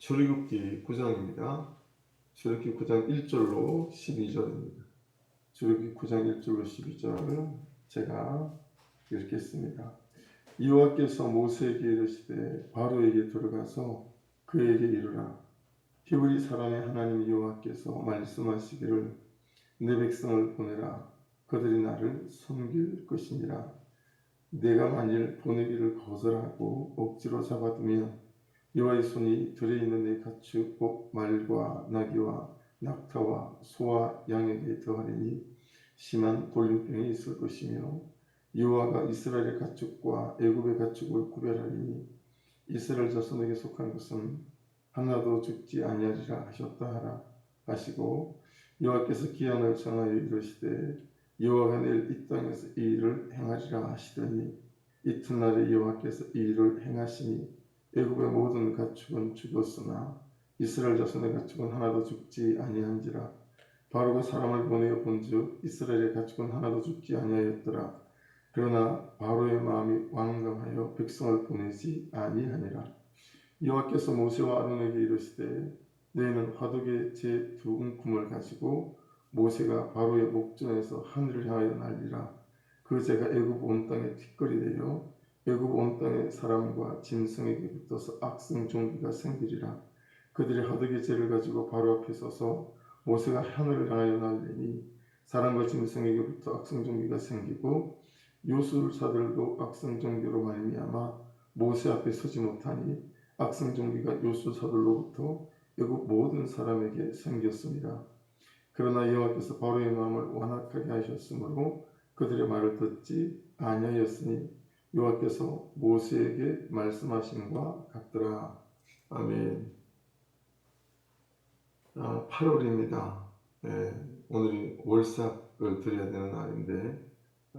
출애굽기 9장입니다. 출애굽기 9장 1절로 12절입니다. 출애굽기 9장 1절로 12절을 제가 읽겠습니다. 여호와께서 모세에게 이르시되 바로에게 들어가서 그에게 이르라. 히브리 사람의 하나님 여호와께서 말씀하시기를 내 백성을 보내라. 그들이 나를 섬길 것이니라. 내가 만일 보내기를 거절하고 억지로 잡아두면 여호와의 손이 들에 있는 내 가축 곧 말과 나귀와 낙타와 소와 양에게 더하리니 심한 돌림병이 있을 것이며 여호와가 이스라엘의 가축과 애굽의 가축을 구별하리니 이스라엘 자손에게 속한 것은 하나도 죽지 아니하리라 하셨다 하라 하시고 여호와께서 기한을 정하여 이르시되 여호와가 내일 이 땅에서 이 일을 행하리라 하시더니 이튿날에 여호와께서 이 일을 행하시니 애굽의 모든 가축은 죽었으나 이스라엘 자손의 가축은 하나도 죽지 아니한지라. 바로가 사람을 보내어 본즉 이스라엘의 가축은 하나도 죽지 아니하였더라. 그러나 바로의 마음이 완강하여 백성을 보내지 아니하니라. 여호와께서 모세와 아론에게 이르시되 너희는 화덕의 제 두 움큼을 가지고 모세가 바로의 목전에서 하늘을 향하여 날리라. 그 제가 애굽 온 땅에 티끌이 되어 애굽 온 땅의 사람과 짐승에게 붙어서 악성 종기가 생기리라. 그들이 화덕의 재를 가지고 바로 앞에 서서 모세가 하늘을 향하여 날리니 사람과 짐승에게 붙어 악성 종기가 생기고 요술사들도 악성 종기로 말미암아 모세 앞에 서지 못하니 악성 종기가 요술사들로부터 애굽 모든 사람에게 생겼습니다. 그러나 여호와께서 바로의 마음을 완악하게 하셨으므로 그들의 말을 듣지 아니하였으니 여호와께서 모세에게 말씀하심과 같더라. 아멘. 8월입니다. 오늘이 월삭을 드려야 되는 날인데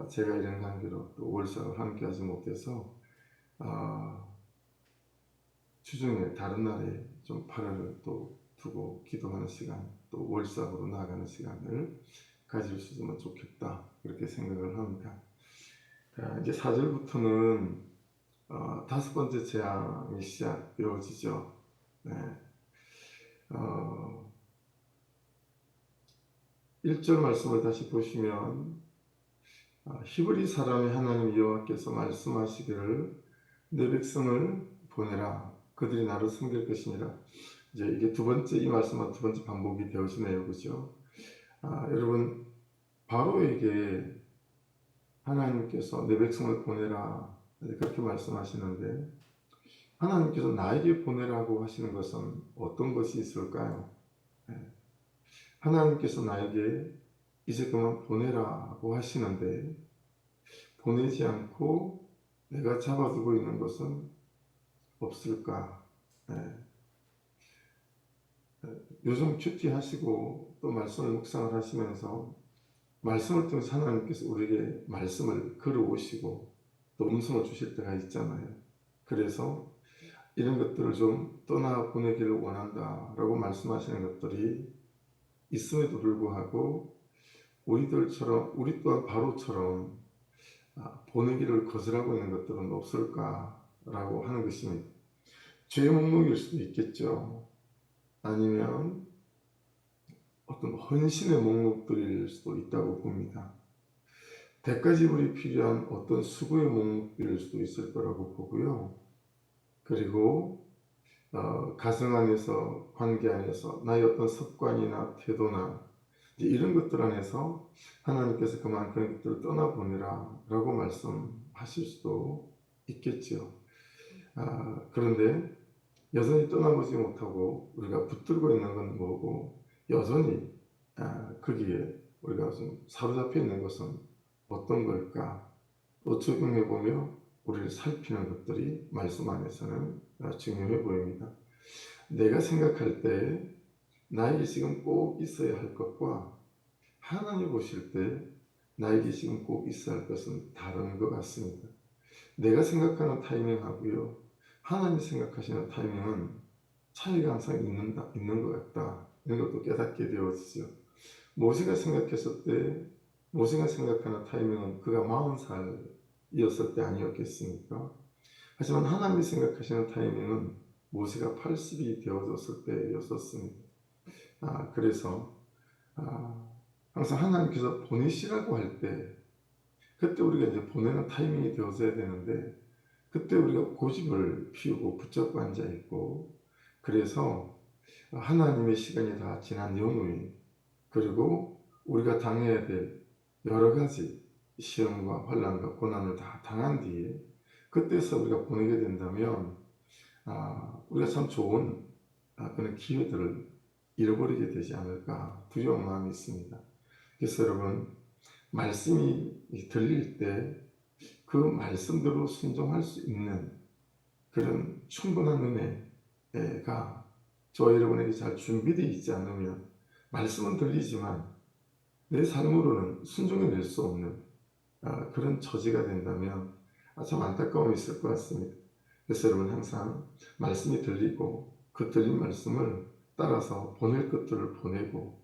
제가 이런 관계로 또 월삭을 함께하지 못해서 주중에 다른 날에 좀 8월을 또 두고 기도하는 시간, 또 월삭으로 나아가는 시간을 가질 수 있으면 좋겠다, 그렇게 생각을 합니다. 이제 4절부터는 5번째 재앙이 시작되어지죠. 1절 말씀을 다시 보시면 히브리 사람의 하나님 여호와께서 말씀하시기를 내 백성을 보내라. 그들이 나를 섬길 것이니라. 이제 이게 두 번째, 이 말씀은 두 번째 반복이 되어지네요. 그죠? 여러분, 바로에게 하나님께서 내 백성을 보내라 그렇게 말씀하시는데 하나님께서 나에게 보내라고 하시는 것은 어떤 것이 있을까요? 하나님께서 나에게 이제 그만 보내라고 하시는데 보내지 않고 내가 잡아두고 있는 것은 없을까? 요즘 큐티하시고 또 말씀을 묵상을 하시면서 말씀을 통해서 하나님께서 우리에게 말씀을 걸어오시고 또 음성을 주실 때가 있잖아요. 그래서 이런 것들을 좀 떠나보내기를 원한다라고 말씀하시는 것들이 있음에도 불구하고 우리 또한 바로처럼 보내기를 거절하고 있는 것들은 없을까라고 하는 것입니다. 죄의 목록일 수도 있겠죠. 아니면 어떤 헌신의 목록들일 수도 있다고 봅니다. 대가지불이 필요한 어떤 수고의 목록들일 수도 있을 거라고 보고요. 그리고 가정 안에서, 관계 안에서 나의 어떤 습관이나 태도나 이런 것들 안에서 하나님께서 그만 그런 것들을 떠나보내라 라고 말씀하실 수도 있겠죠. 그런데 여전히 떠나보지 못하고 우리가 붙들고 있는 건 뭐고 여전히 거기에 우리가 좀 사로잡혀 있는 것은 어떤 걸까? 또 적용해보며 우리를 살피는 것들이 말씀 안에서는 중요해 보입니다. 내가 생각할 때 나에게 지금 꼭 있어야 할 것과 하나님 보실 때 나에게 지금 꼭 있어야 할 것은 다른 것 같습니다. 내가 생각하는 타이밍하고요, 하나님이 생각하시는 타이밍은 차이가 항상 있는 것 같다. 이런 것도 깨닫게 되어지죠. 모세가 생각했을 때, 모세가 생각하는 타이밍은 그가 40살이었을 때 아니었겠습니까? 하지만 하나님이 생각하시는 타이밍은 모세가 80이 되어졌을 때였었습니다. 그래서 항상 하나님께서 보내시라고 할 때, 그때 우리가 이제 보내는 타이밍이 되어져야 되는데, 그때 우리가 고집을 피우고 붙잡고 앉아 있고, 그래서 하나님의 시간이 다 지난 연후에, 그리고 우리가 당해야 될 여러 가지 시험과 환난과 고난을 다 당한 뒤에 그때서 우리가 보내게 된다면 우리가 참 좋은 그런 기회들을 잃어버리게 되지 않을까 두려운 마음이 있습니다. 그래서 여러분, 말씀이 들릴 때 그 말씀대로 순종할 수 있는 그런 충분한 은혜가 저와 여러분에게 잘 준비되어 있지 않으면 말씀은 들리지만 내 삶으로는 순종해낼 수 없는 그런 처지가 된다면 참 안타까움이 있을 것 같습니다. 그래서 여러분, 항상 말씀이 들리고 그 들린 말씀을 따라서 보낼 것들을 보내고,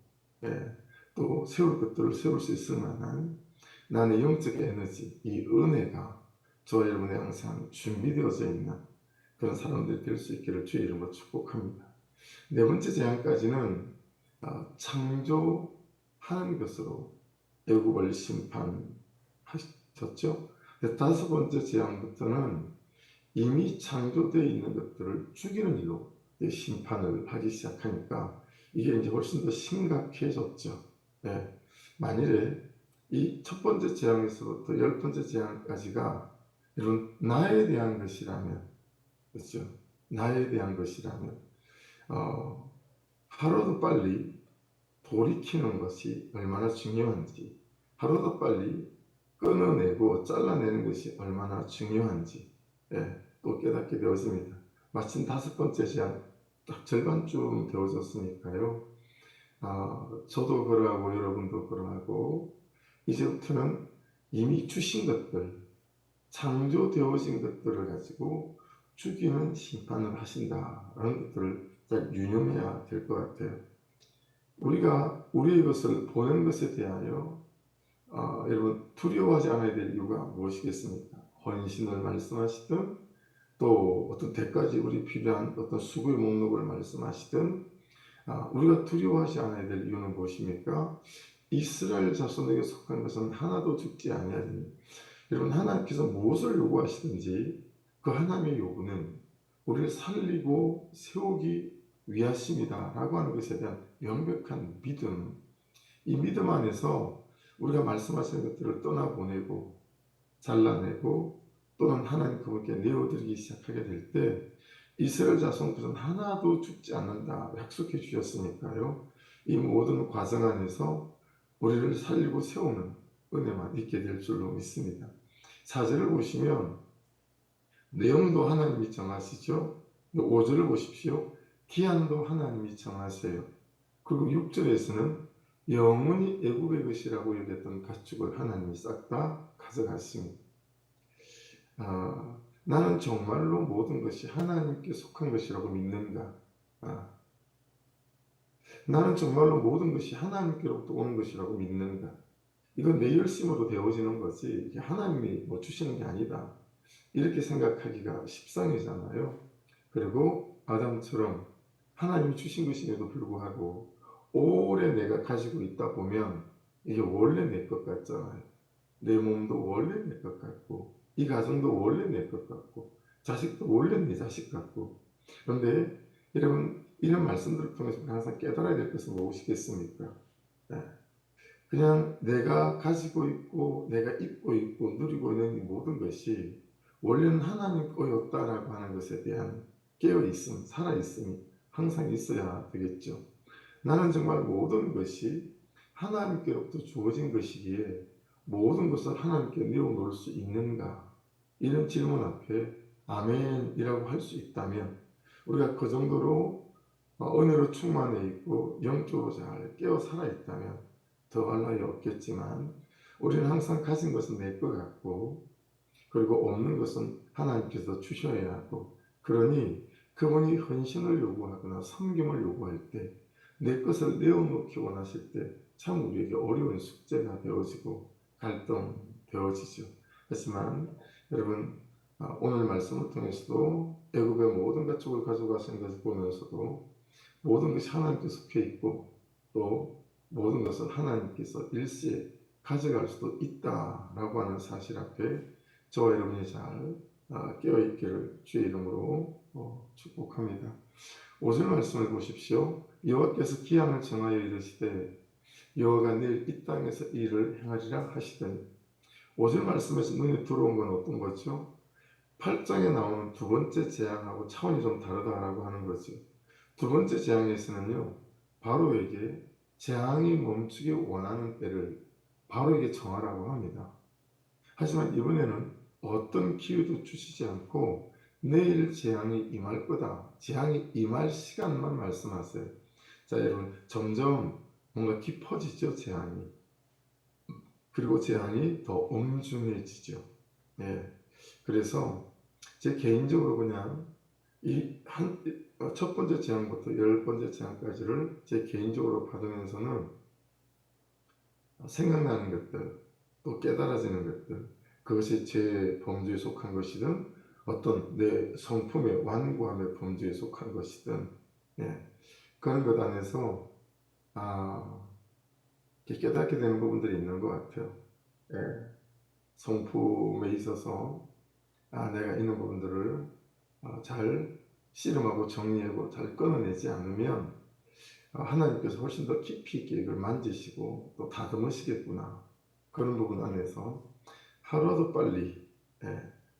또 세울 것들을 세울 수 있을 만한 나의 영적 에너지, 이 은혜가 저와 여러분의 항상 준비되어져 있는 그런 사람들이 될 수 있기를 주의 이름으로 축복합니다. 네 번째 재앙까지는 창조하는 것으로 애굽을 심판하셨죠. 다섯 번째 재앙부터는 이미 창조되어 있는 것들을 죽이는 일로 심판을 하기 시작하니까 이게 이제 훨씬 더 심각해졌죠. 만일에 이 첫 번째 재앙에서부터 열 번째 재앙까지가 이런 나에 대한 것이라면, 그렇죠? 나에 대한 것이라면 하루도 빨리 돌이키는 것이 얼마나 중요한지, 하루도 빨리 끊어내고 잘라내는 것이 얼마나 중요한지 또 깨닫게 되어집니다. 마침 다섯 번째 시간 딱 절반쯤 되어졌으니까요. 저도 그러하고 여러분도 그러하고 이제부터는 이미 주신 것들, 창조되어진 것들을 가지고 죽이는 심판을 하신다라는 것들을 잘 유념해야 될 것 같아요. 우리가 우리의 것을 보낸 것에 대하여 여러분 두려워하지 않아야 될 이유가 무엇이겠습니까? 헌신을 말씀하시든 또 어떤 대가지 우리 필요한 어떤 수고의 목록을 말씀하시든 우리가 두려워하지 않아야 될 이유는 무엇입니까? 이스라엘 자손에게 속한 것은 하나도 죽지 아니하리니. 여러분, 하나님께서 무엇을 요구하시든지 그 하나님의 요구는 우리를 살리고 세우기 위하십니다 라고 하는 것에 대한 명백한 믿음, 이 믿음 안에서 우리가 말씀하시는 것들을 떠나보내고 잘라내고 또는 하나님 그분께 내어드리기 시작하게 될 때 이스라엘 자손들은 하나도 죽지 않는다 약속해 주셨으니까요. 이 모든 과정 안에서 우리를 살리고 세우는 은혜만 있게 될 줄로 믿습니다. 4절을 보시면 내용도 하나님이 정하시죠. 5절을 보십시오. 기한도 하나님이 정하세요. 그리고 6절에서는 영원히 애굽의 것이라고 여겼던 가축을 하나님이 싹 다 가져가십니다. 나는 정말로 모든 것이 하나님께 속한 것이라고 믿는가? 나는 정말로 모든 것이 하나님께로부터 오는 것이라고 믿는가? 이건 내 열심으로 되어지는 거지 이게 하나님이 주시는 게 아니다. 이렇게 생각하기가 십상이잖아요. 그리고 아담처럼 하나님이 주신 것임에도 불구하고 오래 내가 가지고 있다 보면 이게 원래 내 것 같잖아요. 내 몸도 원래 내 것 같고 이 가정도 원래 내 것 같고 자식도 원래 내 자식 같고. 그런데 여러분, 이런 말씀들을 통해서 항상 깨달아야 될 것은 무엇이겠습니까? 그냥 내가 가지고 있고 내가 입고 있고 누리고 있는 이 모든 것이 원래는 하나님 거였다라고 하는 것에 대한 깨어있음, 살아있음이 항상 있어야 되겠죠. 나는 정말 모든 것이 하나님께로부터 주어진 것이기에 모든 것을 하나님께 내어놓을 수 있는가? 이런 질문 앞에 아멘이라고 할 수 있다면 우리가 그 정도로 은혜로 충만해 있고 영적으로 잘 깨어 살아있다면 더할 나위 없겠지만 우리는 항상 가진 것은 내 것 같고 그리고 없는 것은 하나님께서 주셔야 하고, 그러니 그분이 헌신을 요구하거나 섬김을 요구할 때 내 것을 내어놓기 원하실 때 참 우리에게 어려운 숙제가 되어지고 갈등되어지죠. 하지만 여러분, 오늘 말씀을 통해서도 애굽의 모든 것 가축을 가져가시는 것을 보면서도 모든 것이 하나님께 속해 있고 또 모든 것을 하나님께서 일시에 가져갈 수도 있다라고 하는 사실 앞에 저와 여러분이 잘 깨어있기를 주의 이름으로 축복합니다. 5절 말씀을 보십시오. 여호와께서 기한을 정하여 이르시되 여호와가 내일 이 땅에서 일을 행하리라 하시더니 5절 말씀에서 눈에 들어온 건 어떤 거죠? 8장에 나오는 두 번째 재앙하고 차원이 좀 다르다라고 하는 거죠. 두 번째 재앙에서는요, 바로에게 재앙이 멈추기 원하는 때를 바로에게 정하라고 합니다. 하지만 이번에는 어떤 기회도 주시지 않고 내일 재앙이 임할 거다. 재앙이 임할 시간만 말씀하세요. 자, 여러분, 점점 뭔가 깊어지죠, 재앙이. 그리고 재앙이 더 엄중해지죠. 예. 그래서 제 개인적으로 그냥 첫 번째 재앙부터 10번째 재앙까지를 제 개인적으로 받으면서는 생각나는 것들, 또 깨달아지는 것들, 그것이 제 범주에 속한 것이든 어떤 내 성품의 완고함의 범주에 속한 것이든, 예, 그런 것 안에서 깨닫게 되는 부분들이 있는 것 같아요. 예, 성품에 있어서 내가 있는 부분들을 잘 씨름하고 정리하고 잘 끊어내지 않으면 하나님께서 훨씬 더 깊이 있게 이걸 만지시고 또 다듬으시겠구나. 그런 부분 안에서 하루라도 빨리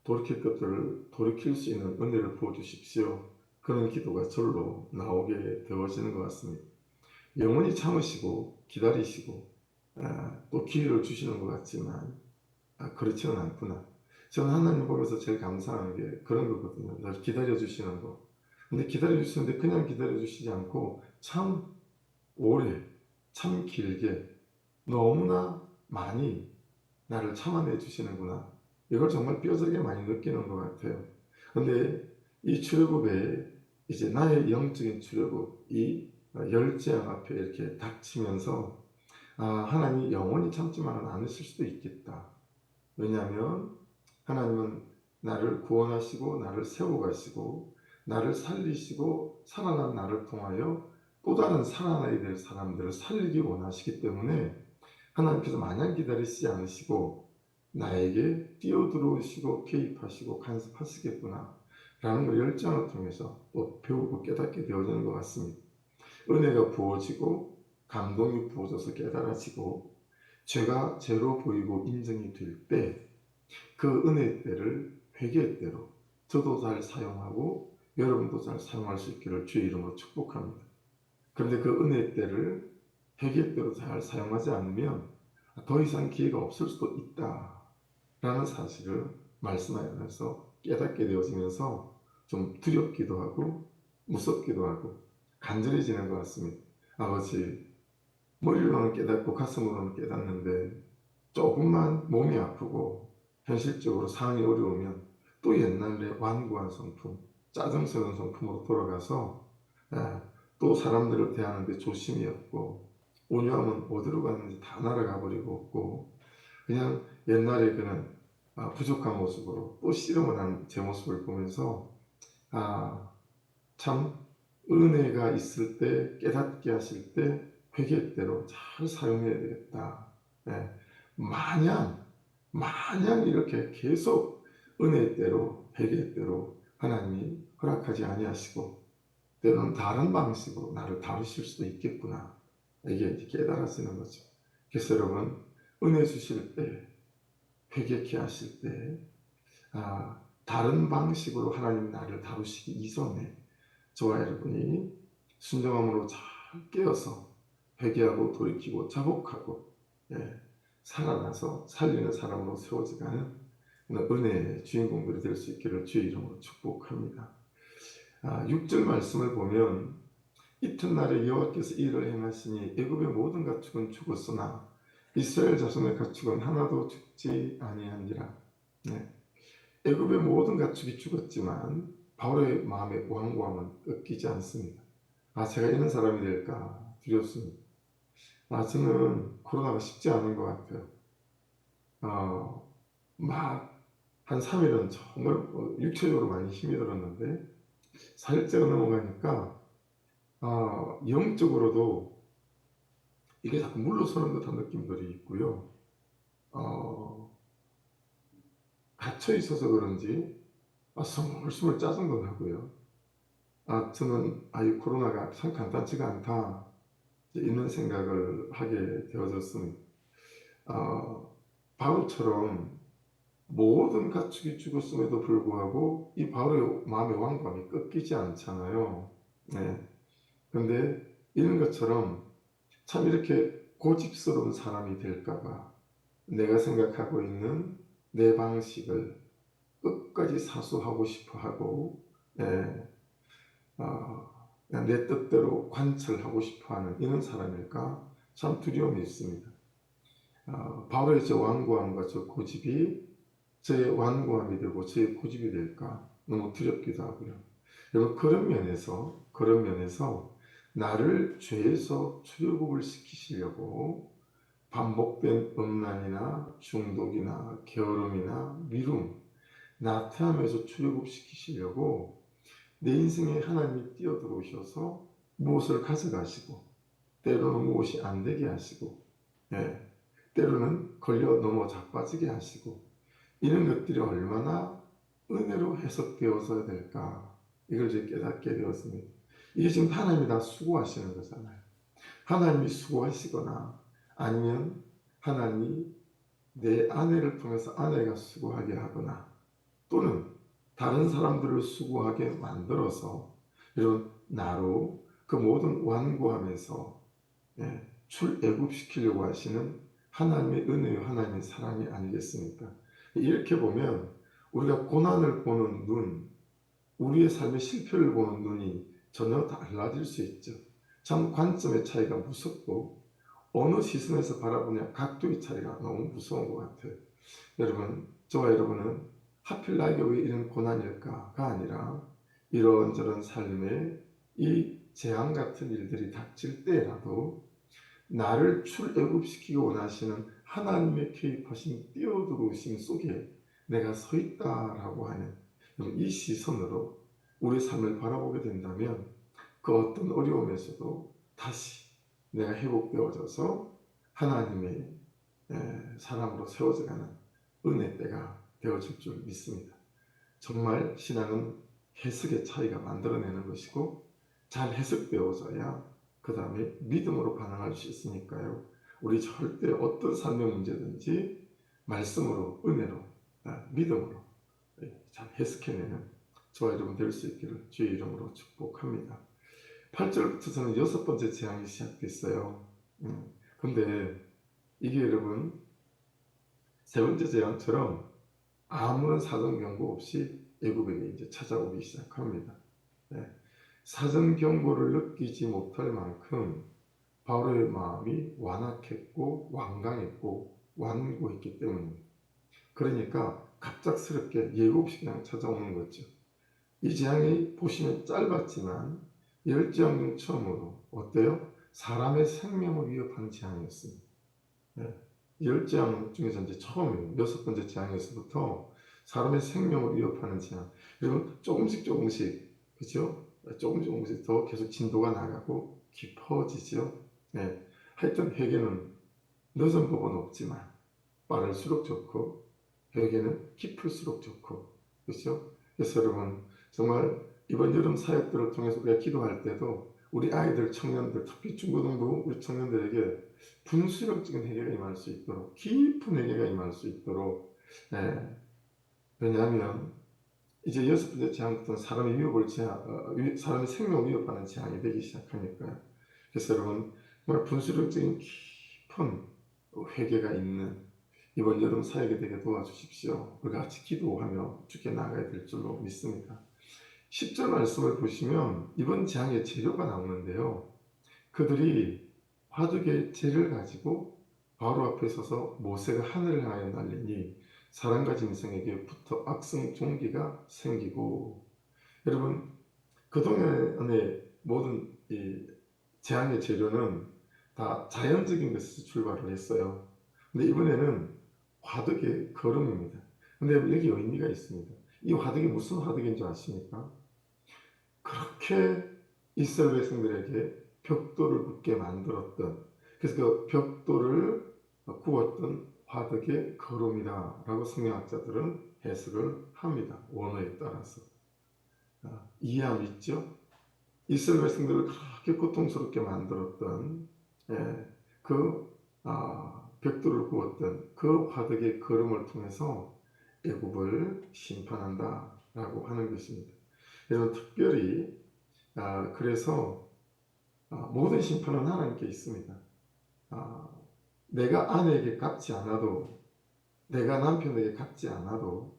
돌이킬 것들을 돌이킬 수 있는 은혜를 부어주십시오. 그런 기도가 절로 나오게 되어지는 것 같습니다. 영원히 참으시고 기다리시고 또 기회를 주시는 것 같지만 그렇지는 않구나. 저는 하나님 보면서 제일 감사한 게 그런 거거든요. 날 기다려주시는 거. 근데 기다려주시는데 그냥 기다려주시지 않고 참 오래, 참 길게, 너무나 많이 나를 참아내 주시는구나. 이걸 정말 뼈저리게 많이 느끼는 것 같아요. 근데 이 출애굽에 이제 나의 영적인 출애굽, 이 열재앙 앞에 이렇게 닥치면서 하나님이 영원히 참지만은 않으실 수도 있겠다. 왜냐하면 하나님은 나를 구원하시고 나를 세워가시고 나를 살리시고 살아난 나를 통하여 또 다른 살아나야 될 사람들을 살리기 원하시기 때문에 하나님께서 마냥 기다리시지 않으시고 나에게 뛰어들어오시고 개입하시고 간섭하시겠구나 라는 걸 열정을 통해서 또 배우고 깨닫게 되어지는 것 같습니다. 은혜가 부어지고 감동이 부어져서 깨달아지고 죄가 죄로 보이고 인정이 될 때 그 은혜의 때를 회개의 때로 저도 잘 사용하고 여러분도 잘 사용할 수 있기를 주의 이름으로 축복합니다. 그런데 그 은혜의 때를 회개의 때로 잘 사용하지 않으면 더 이상 기회가 없을 수도 있다라는 사실을 말씀하면서 깨닫게 되어지면서 좀 두렵기도 하고 무섭기도 하고 간절해지는 것 같습니다. 아버지, 머리로는 깨닫고 가슴으로는 깨닫는데 조금만 몸이 아프고 현실적으로 상황이 어려우면 또 옛날에 완고한 성품, 짜증스러운 성품으로 돌아가서 또 사람들을 대하는데 조심이 없고 온유함은 어디로 갔는지 다 날아가 버리고 없고 그냥 옛날에 그는 부족한 모습으로 또 씨름을 하는 제 모습을 보면서 참 은혜가 있을 때 깨닫게 하실 때 회개대로 잘 사용해야 되겠다. 마냥 이렇게 계속 은혜대로 회개대로 하나님이 허락하지 아니하시고 때로는 다른 방식으로 나를 다루실 수도 있겠구나. 이게 이제 깨달아지는 거죠. 그래서 여러분 은혜 주실 때 회개케 하실 때 다른 방식으로 하나님이 나를 다루시기 이전에 저와 여러분이 순종함으로 잘 깨어서 회개하고 돌이키고 자복하고 살아나서 살리는 사람으로 세워져가는 은혜의 주인공들이 될 수 있기를 주의 이름으로 축복합니다. 6절 말씀을 보면 이튿날에 여호와께서 일을 행하시니 애굽의 모든 가축은 죽었으나 이스라엘 자손의 가축은 하나도 죽지 아니하니라. 애굽의 모든 가축이 죽었지만 바로의 마음의 완고함은 꺾이지 않습니다. 제가 이런 사람이 될까 두렵습니다. 저는 코로나가 쉽지 않은 것 같아요. 막 한 3일은 정말 육체적으로 많이 힘이 들었는데 4일째가 넘어가니까 영적으로도 이게 자꾸 물러서는 듯한 느낌들이 있고요. 갇혀 있어서 그런지 스물스물 짜증도 나고요. 저는 이 코로나가 참 간단치가 않다 이런 생각을 하게 되어졌습니다. 바로처럼 모든 가축이 죽었음에도 불구하고 이 바로의 마음의 완고함이 꺾이지 않잖아요. 네. 근데 이런 것처럼 참 이렇게 고집스러운 사람이 될까봐 내가 생각하고 있는 내 방식을 끝까지 사수하고 싶어 하고, 예, 그냥 내 뜻대로 관철하고 싶어 하는 이런 사람일까? 참 두려움이 있습니다. 바로의 저 완고함과 저 고집이 제 완고함이 되고 제 고집이 될까? 너무 두렵기도 하고요. 여러분, 그런 면에서 나를 죄에서 출애굽을 시키시려고 반복된 음란이나 중독이나 게으름이나 미움, 나태함에서 출애굽시키시려고 내 인생에 하나님이 뛰어들어오셔서 무엇을 가져가시고 때로는 무엇이 안 되게 하시고, 예, 때로는 걸려 넘어 자빠지게 하시고, 이런 것들이 얼마나 은혜로 해석되어서야 될까, 이걸 이제 깨닫게 되었습니다. 이게 지금 하나님이 다 수고하시는 거잖아요. 하나님이 수고하시거나 아니면 하나님이 내 아내를 통해서 아내가 수고하게 하거나 또는 다른 사람들을 수고하게 만들어서 이런 나로 그 모든 완고함에서 출애굽시키려고 하시는 하나님의 은혜요 하나님의 사랑이 아니겠습니까? 이렇게 보면 우리가 고난을 보는 눈, 우리의 삶의 실패를 보는 눈이 전혀 달라질 수 있죠. 참 관점의 차이가 무섭고 어느 시선에서 바라보냐 각도의 차이가 너무 무서운 것 같아요. 여러분, 저와 여러분은 하필 나에게 왜 이런 고난일까가 아니라 이런저런 삶에 이 재앙 같은 일들이 닥칠 때라도 나를 출애굽시키기 원하시는 하나님의 개입하신 뛰어들어오심 속에 내가 서 있다라고 하는 이 시선으로 우리 삶을 바라보게 된다면 그 어떤 어려움에서도 다시 내가 회복되어져서 하나님의 사람으로 세워져가는 은혜 때가 되어질 줄 믿습니다. 정말 신앙은 해석의 차이가 만들어내는 것이고 잘 해석되어져야 그 다음에 믿음으로 반응할 수 있으니까요. 우리 절대 어떤 삶의 문제든지 말씀으로, 은혜로, 믿음으로 잘 해석해내는 저와 여러분 될 수 있기를 주의 이름으로 축복합니다. 8절부터서는 6번째 재앙이 시작됐어요. 근데 이게 여러분 세 번째 재앙처럼 아무런 사전 경고 없이 애굽에게 이제 찾아오기 시작합니다. 사전 경고를 느끼지 못할 만큼 바로의 마음이 완악했고 완강했고 완고했기 때문입니다. 그러니까 갑작스럽게 예고 없이 그냥 찾아오는 거죠. 이 재앙이 보시면 짧았지만 10재앙 중 처음으로 어때요? 사람의 생명을 위협하는 재앙이었습니다. 10재앙 중에서 이제 처음이에요. 6번째 재앙에서부터 사람의 생명을 위협하는 재앙. 여러분 조금씩 그렇죠? 조금씩 더 계속 진도가 나가고 깊어지죠. 하여튼 회개는 늦은 법은 없지만 빠를수록 좋고 회개는 깊을수록 좋고 그렇죠? 그래서 여러분 정말 이번 여름 사역들을 통해서 우리가 기도할 때도 우리 아이들, 청년들, 특히 중고등부 우리 청년들에게 분수령적인 회개가 임할 수 있도록 깊은 회개가 임할 수 있도록 왜냐하면 이제 6번째 재앙부터는 사람의 생명을 위협하는 재앙이 되기 시작하니까요. 그래서 여러분 정말 분수령적인 깊은 회개가 있는 이번 여름 사역이 되게 도와주십시오. 우리 같이 기도하며 주께 나아가야 될 줄로 믿습니다. 10절 말씀을 보시면 이번 재앙의 재료가 나오는데요. 그들이 화두개 재를 가지고 바로 앞에 서서 모세가 하늘을 향하여 날리니 사람과 짐승에게 붙어 악성 종기가 생기고 여러분 그동안의 모든 이 재앙의 재료는 다 자연적인 것에서 출발을 했어요. 근데 이번에는 화덕의 거름입니다. 근데 여기 의미가 있습니다. 이 화덕이 무슨 화덕인 줄 아십니까? 그렇게 이스라엘 백성들에게 벽돌을 굽게 만들었던, 그래서 그 벽돌을 구웠던 화덕의 거름이다라고 성경학자들은 해석을 합니다. 원어에 따라서. 이해함 있죠? 이스라엘 백성들을 그렇게 고통스럽게 만들었던 그 벽돌을 구웠던 그 화덕의 걸음을 통해서 애굽을 심판한다라고 하는 것입니다. 여러분 특별히 그래서 모든 심판은 하나님께 있습니다. 내가 아내에게 갚지 않아도, 내가 남편에게 갚지 않아도,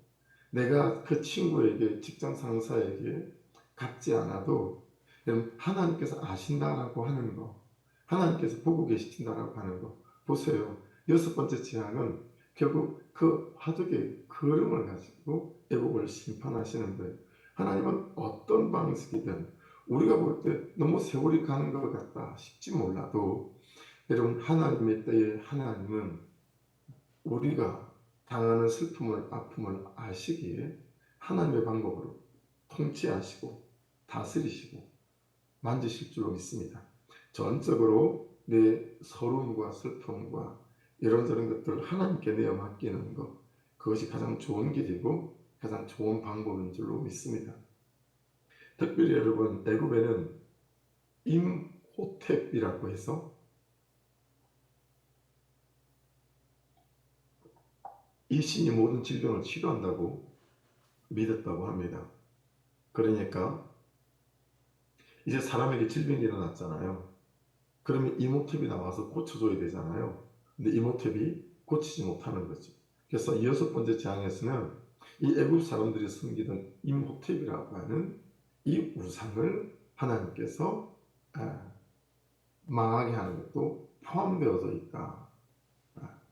내가 그 친구에게, 직장 상사에게 갚지 않아도 여러분 하나님께서 아신다라고 하는 거, 하나님께서 보고 계신다라고 하는 거 보세요. 여섯 번째 재앙은 결국 그 화덕의 걸음을 가지고 애국을 심판하시는 거예요. 하나님은 어떤 방식이든 우리가 볼 때 너무 세월이 가는 것 같다 싶지 몰라도 여러분 하나님의 때에 하나님은 우리가 당하는 슬픔을 아픔을 아시기에 하나님의 방법으로 통치하시고 다스리시고 만지실 줄로 믿습니다. 전적으로 내 서러움과 슬픔과 이런저런 것들을 하나님께 내어 맡기는 것, 그것이 가장 좋은 길이고 가장 좋은 방법인 줄로 믿습니다. 특별히 여러분 애굽에는 임호텝이라고 해서 이 신이 모든 질병을 치료한다고 믿었다고 합니다. 그러니까 이제 사람에게 질병이 일어났잖아요. 그러면 이모탭이 나와서 고쳐줘야 되잖아요. 근데 이모탭이 고치지 못하는 거죠. 그래서 이 여섯 번째 재앙에서는 이 애굽 사람들이 섬기던 임호탭이라고 하는 이 우상을 하나님께서 망하게 하는 것도 포함되어져 있다.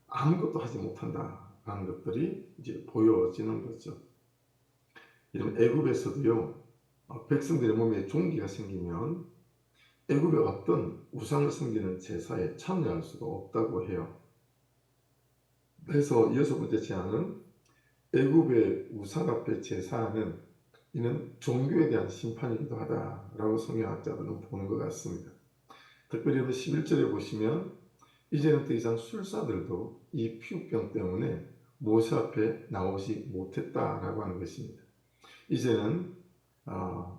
아무것도 하지 못한다라는 것들이 이제 보여지는 거죠. 이런 애굽에서도요, 백성들의 몸에 종기가 생기면 애굽의 어떤 우상을 섬기는 제사에 참여할 수가 없다고 해요. 그래서 여섯 번째 재앙은 애굽의 우상 앞에 제사하는 이는 종교에 대한 심판이기도 하다라고 성경학자들은 보는 것 같습니다. 특별히 11절에 보시면 이제는 더 이상 술사들도 이 피부병 때문에 모세 앞에 나오지 못했다라고 하는 것입니다. 이제는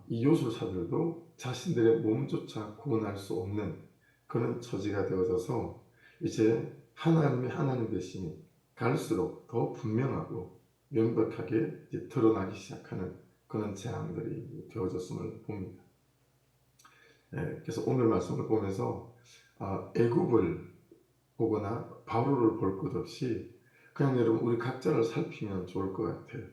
이 요술사들도 자신들의 몸조차 구원할 수 없는 그런 처지가 되어져서 이제 하나님의 하나님 되심이 갈수록 더 분명하고 명백하게 이제 드러나기 시작하는 그런 재앙들이 되어졌음을 봅니다. 그래서 오늘 말씀을 보면서 애굽을 보거나 바로를 볼 것 없이 그냥 여러분 우리 각자를 살피면 좋을 것 같아요.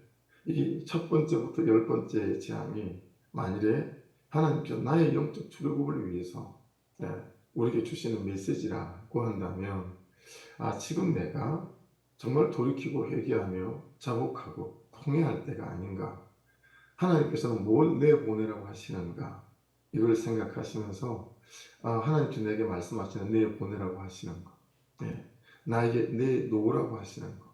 이 첫 번째부터 열 번째 재앙이 만일에 하나님께서 나의 영적 출애굽을 위해서 우리에게 주시는 메시지라고 한다면 지금 내가 정말 돌이키고 회개하며 자복하고 통회할 때가 아닌가, 하나님께서는 뭘 내보내라고 하시는가, 이걸 생각하시면서 하나님께서 내게 말씀하시는 내보내라고 하시는 거, 나에게 내놓으라고 하시는 거,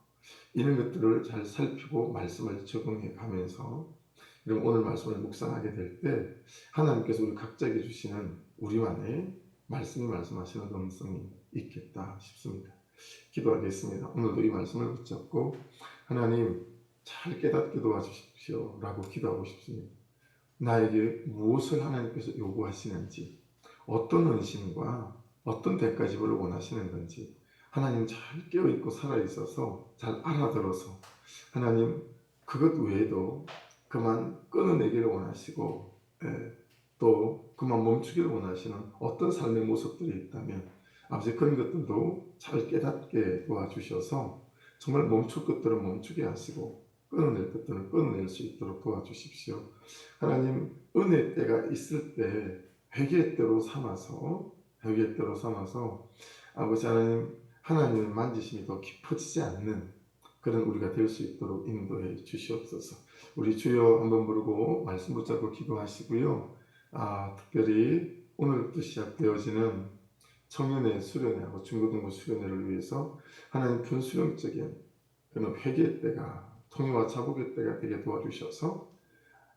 이런 것들을 잘 살피고 말씀을 적응해 가면서 오늘 말씀을 묵상하게 될 때 하나님께서 우리 각자에게 주시는 우리만의 말씀이 말씀하시는 음성이 있겠다 싶습니다. 기도하겠습니다. 오늘도 이 말씀을 붙잡고 하나님 잘 깨닫게 도와주십시오 라고 기도하고 싶습니다. 나에게 무엇을 하나님께서 요구하시는지, 어떤 헌신과 어떤 대가지불을 원하시는 건지 하나님 잘 깨어있고 살아있어서 잘 알아들어서 하나님 그것 외에도 그만 끊어내기를 원하시고 또 그만 멈추기를 원하시는 어떤 삶의 모습들이 있다면 아버지 그런 것들도 잘 깨닫게 도와주셔서 정말 멈출 것들은 멈추게 하시고 끊어낼 것들은 끊어낼 수 있도록 도와주십시오. 하나님 은혜 때가 있을 때 회개 때로 삼아서 아버지 하나님 하나님의 만지심이 더 깊어지지 않는 그런 우리가 될 수 있도록 인도해 주시옵소서. 우리 주여 한번 부르고 말씀 붙잡고 기도하시고요. 특별히 오늘부터 시작되어지는 청년의 수련회하고 중고등부 수련회를 위해서 하나님 분수령적인 그런 회개의 때가 통회와 자복의 때가 되게 도와주셔서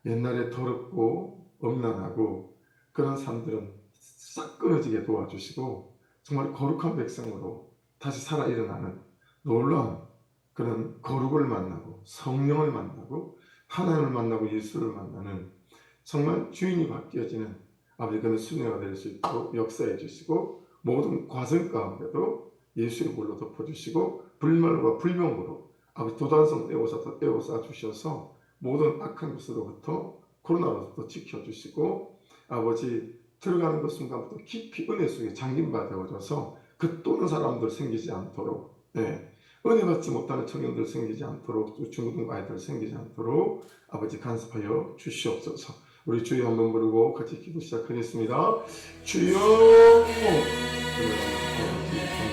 옛날에 더럽고 엄난하고 그런 삶들은 싹 끊어지게 도와주시고 정말 거룩한 백성으로 다시 살아 일어나는 놀라운 그런 거룩을 만나고 성령을 만나고 하나님을 만나고 예수를 만나는 정말 주인이 바뀌어지는 아버지 그런 순회가 될 수 있도록 역사해 주시고 모든 과정 가운데도 예수의 물로 덮어주시고 불말과 불병으로 아버지 도단성 떼어싸 주셔서 모든 악한 것으로부터 코로나로부터 지켜주시고 아버지 들어가는 그 순간부터 깊이 은혜 속에 잠김바 되어져서 그 또는 사람들 생기지 않도록 은혜 받지 못하는 청년들 생기지 않도록 중고등 아이들 생기지 않도록 아버지 간섭하여 주시옵소서. 우리 주여 한번 부르고 같이 기도 시작하겠습니다. 주여 아버지